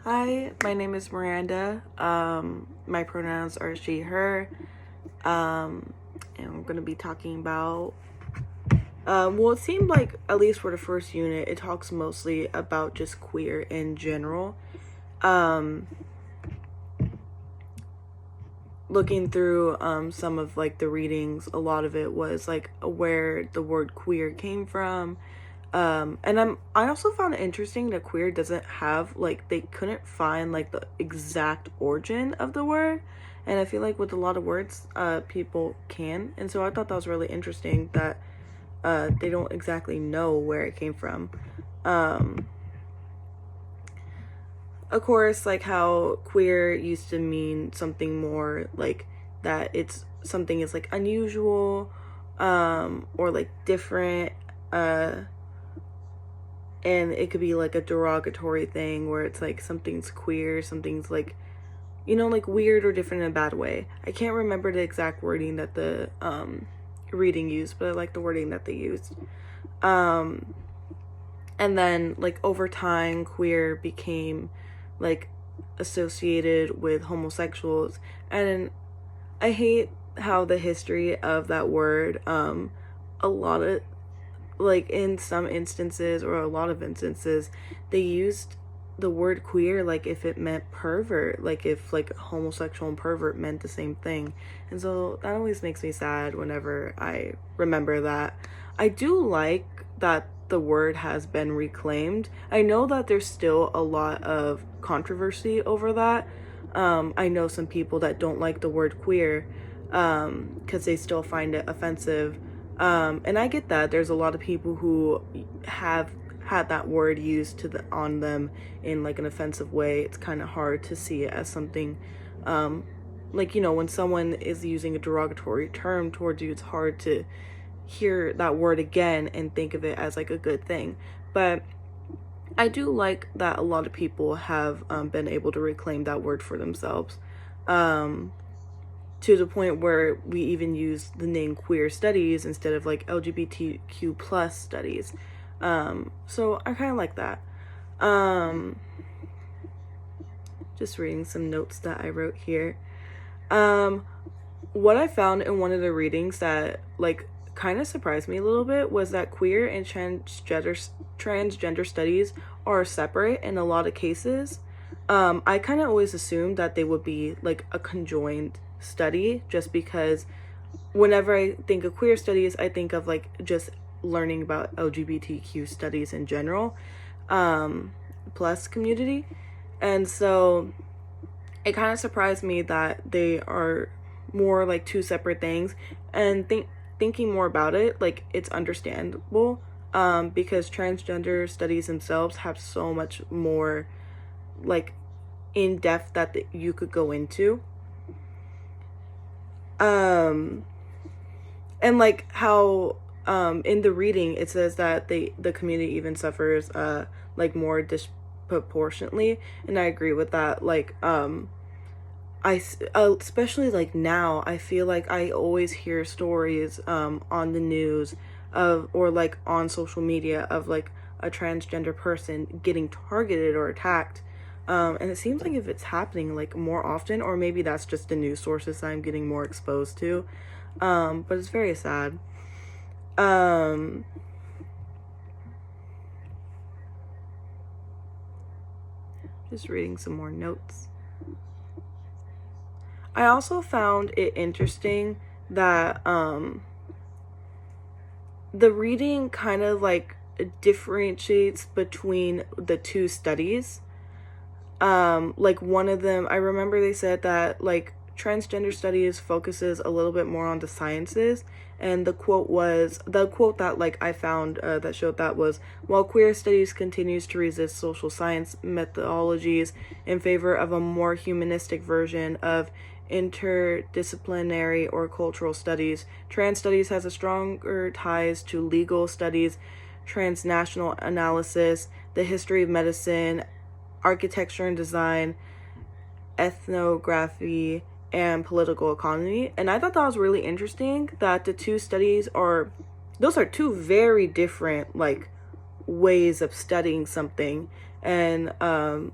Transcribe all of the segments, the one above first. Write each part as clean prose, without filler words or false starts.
Hi, my name is Miranda. My pronouns are she, her. And I'm going to be talking about. Well, it seemed like, at least for the first unit, it talks mostly about just queer in general. Looking through some of like the readings, a lot of it was like where the word queer came from. I also found it interesting that queer doesn't have like they couldn't find like the exact origin of the word, and I feel like with a lot of words, people can, and so I thought that was really interesting that they don't exactly know where it came from. Of course, like how queer used to mean something more like that it's something is like unusual, or like different, and it could be like a derogatory thing where it's like something's queer, something's like, like weird or different in a bad way. I can't remember the exact wording that the reading used, but I like the wording that they used. And then like over time, queer became like associated with homosexuals, and I hate how the history of that word, a lot of like in some instances or a lot of instances, they used the word queer like if it meant pervert, like if like homosexual and pervert meant the same thing. And so that always makes me sad whenever I remember that. I do like that the word has been reclaimed. I know that there's still a lot of controversy over that. I know some people that don't like the word queer because they still find it offensive. And I get that. There's a lot of people who have had that word used on them in like an offensive way. It's kind of hard to see it as something, like, when someone is using a derogatory term towards you, it's hard to hear that word again and think of it as like a good thing. But I do like that a lot of people have been able to reclaim that word for themselves. To the point where we even use the name queer studies instead of like LGBTQ plus studies. So I kind of like that. Just reading some notes that I wrote here. What I found in one of the readings that like kind of surprised me a little bit was that queer and transgender studies are separate in a lot of cases. I kind of always assumed that they would be like a conjoined study, just because whenever I think of queer studies, I think of like just learning about LGBTQ studies in general, plus community. And so it kind of surprised me that they are more like two separate things. And thinking more about it, like it's understandable, because transgender studies themselves have so much more like in depth that you could go into. And like how in the reading it says that the community even suffers like more disproportionately, and I agree with that. Like I especially like now, I feel like I always hear stories on the news of, or like on social media, of like a transgender person getting targeted or attacked. And it seems like if it's happening like more often, or maybe that's just the news sources that I'm getting more exposed to. But it's very sad. Just reading some more notes. I also found it interesting that the reading kind of like differentiates between the two studies. Like one of them, I remember they said that like transgender studies focuses a little bit more on the sciences, and the quote that like I found that showed that was, while queer studies continues to resist social science methodologies in favor of a more humanistic version of interdisciplinary or cultural studies, trans studies has a stronger ties to legal studies, transnational analysis, the history of medicine, architecture and design, ethnography, and political economy. And I thought that was really interesting that the two studies are, those are two very different like ways of studying something. and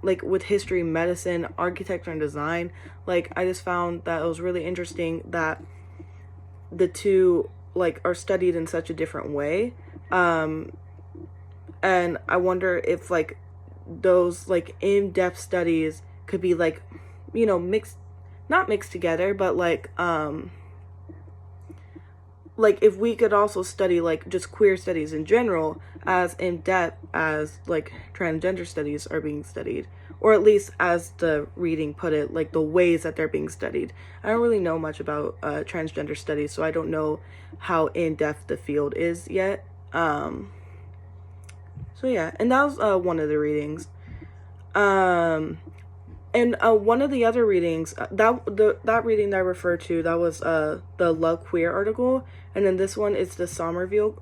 like with history, medicine, architecture, and design. Like I just found that it was really interesting that the two like are studied in such a different way. And I wonder if like those like in-depth studies could be like, mixed, not mixed together, but like if we could also study like just queer studies in general as in depth as like transgender studies are being studied, or at least as the reading put it, like the ways that they're being studied. I don't really know much about transgender studies, so I don't know how in depth the field is yet. So yeah, and that was one of the readings. And one of the other readings, that reading that I referred to, that was the Love Queer article, and then this one is the Somerville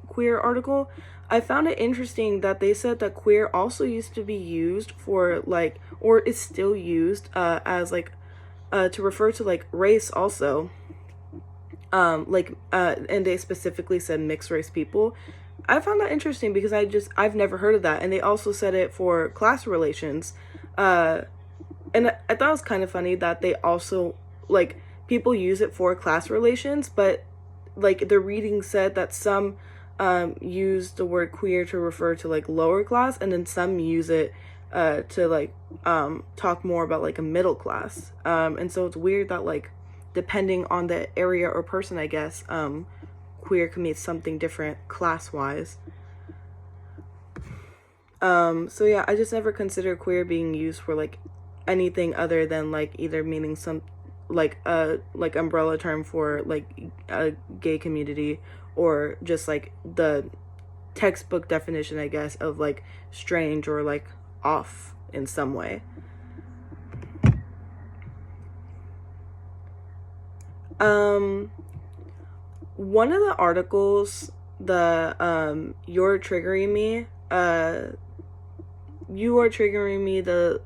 queer article. I found it interesting that they said that queer also used to be used for like, or is still used as like to refer to like race also. And they specifically said mixed race people. I found that interesting because I've never heard of that, and they also said it for class relations. And I thought it was kind of funny that they also, like, people use it for class relations, but, like, the reading said that some use the word queer to refer to, like, lower class, and then some use it to, like, talk more about, like, a middle class. And so it's weird that, like, depending on the area or person, I guess, queer can mean something different class-wise. So yeah, I just never considered queer being used for like anything other than like either meaning some like umbrella term for like a gay community, or just like the textbook definition, I guess, of like strange or like off in some way. One of the articles, the You're Triggering Me, You Are Triggering Me, the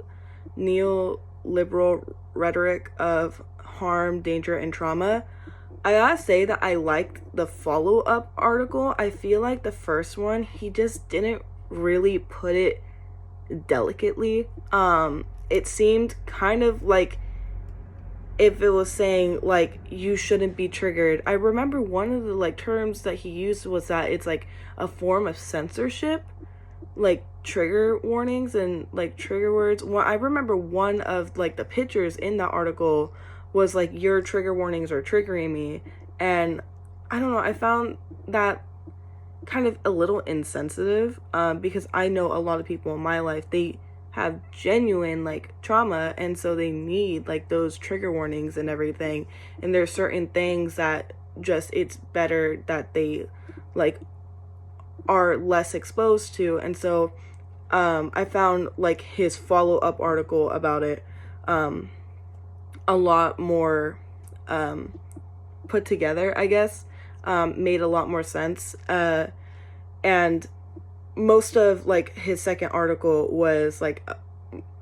neoliberal rhetoric of harm, danger, and trauma. I gotta say that I liked the follow-up article. I feel like the first one, he just didn't really put it delicately. It seemed kind of like if it was saying like you shouldn't be triggered. I remember one of the like terms that he used was that it's like a form of censorship, like trigger warnings and like trigger words. Well, I remember one of like the pictures in that article was like your trigger warnings are triggering me, and I don't know, I found that kind of a little insensitive, because I know a lot of people in my life, they have genuine like trauma, and so they need like those trigger warnings and everything, and there's certain things that just it's better that they like are less exposed to. And so I found like his follow-up article about it a lot more put together, I guess, made a lot more sense, and most of like his second article was like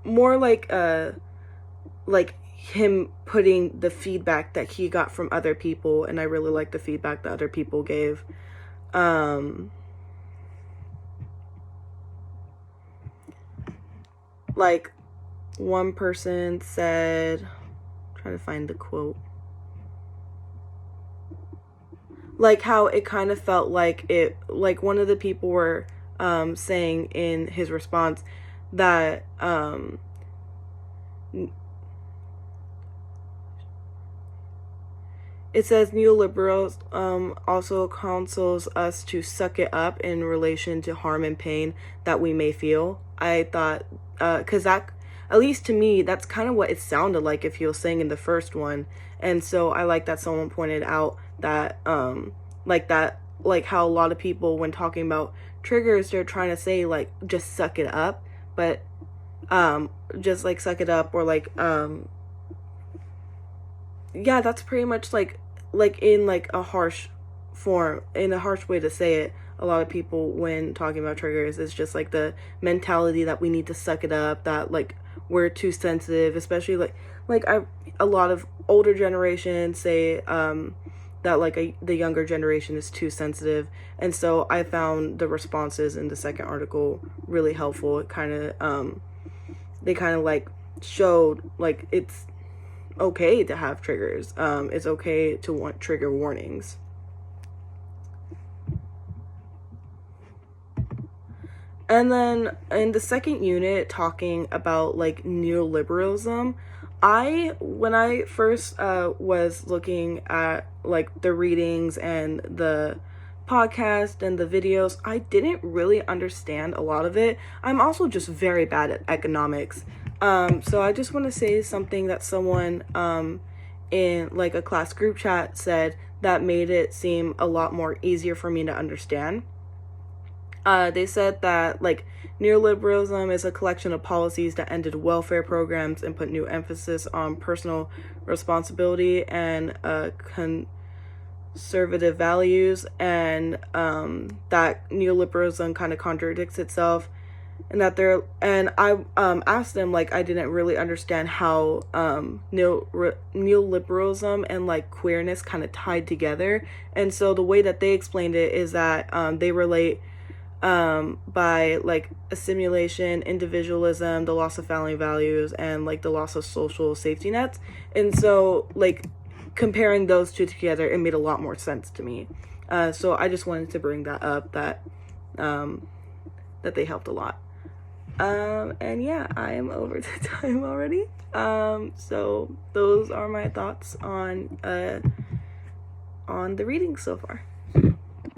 more like him putting the feedback that he got from other people, and I really like the feedback that other people gave. Like one person said, trying to find the quote, like how it kind of felt like it, like one of the people were saying in his response that it says neoliberals also counsels us to suck it up in relation to harm and pain that we may feel. I thought, because that, at least to me, that's kind of what it sounded like if he was saying in the first one. And so I like that someone pointed out that like how a lot of people when talking about triggers, they're trying to say like just suck it up, but just like suck it up, or like yeah, that's pretty much like in like a harsh form, in a harsh way to say it. A lot of people when talking about triggers, it's just like the mentality that we need to suck it up, that like we're too sensitive, especially like a lot of older generations say that like the younger generation is too sensitive. And so I found the responses in the second article really helpful. It kind of they kind of like showed like it's okay to have triggers. It's okay to want trigger warnings. And then in the second unit, talking about like neoliberalism, when I first was looking at like the readings and the podcast and the videos, I didn't really understand a lot of it. I'm also just very bad at economics. So I just want to say something that someone in like a class group chat said that made it seem a lot more easier for me to understand. They said that like neoliberalism is a collection of policies that ended welfare programs and put new emphasis on personal responsibility and conservative values, and that neoliberalism kind of contradicts itself, and that I asked them, like, I didn't really understand how neoliberalism and like queerness kind of tied together. And so the way that they explained it is that they relate by like assimilation, individualism, the loss of family values, and like the loss of social safety nets. And so like comparing those two together, it made a lot more sense to me. So I just wanted to bring that up, that they helped a lot. And yeah, I am over the time already. So those are my thoughts on the reading so far.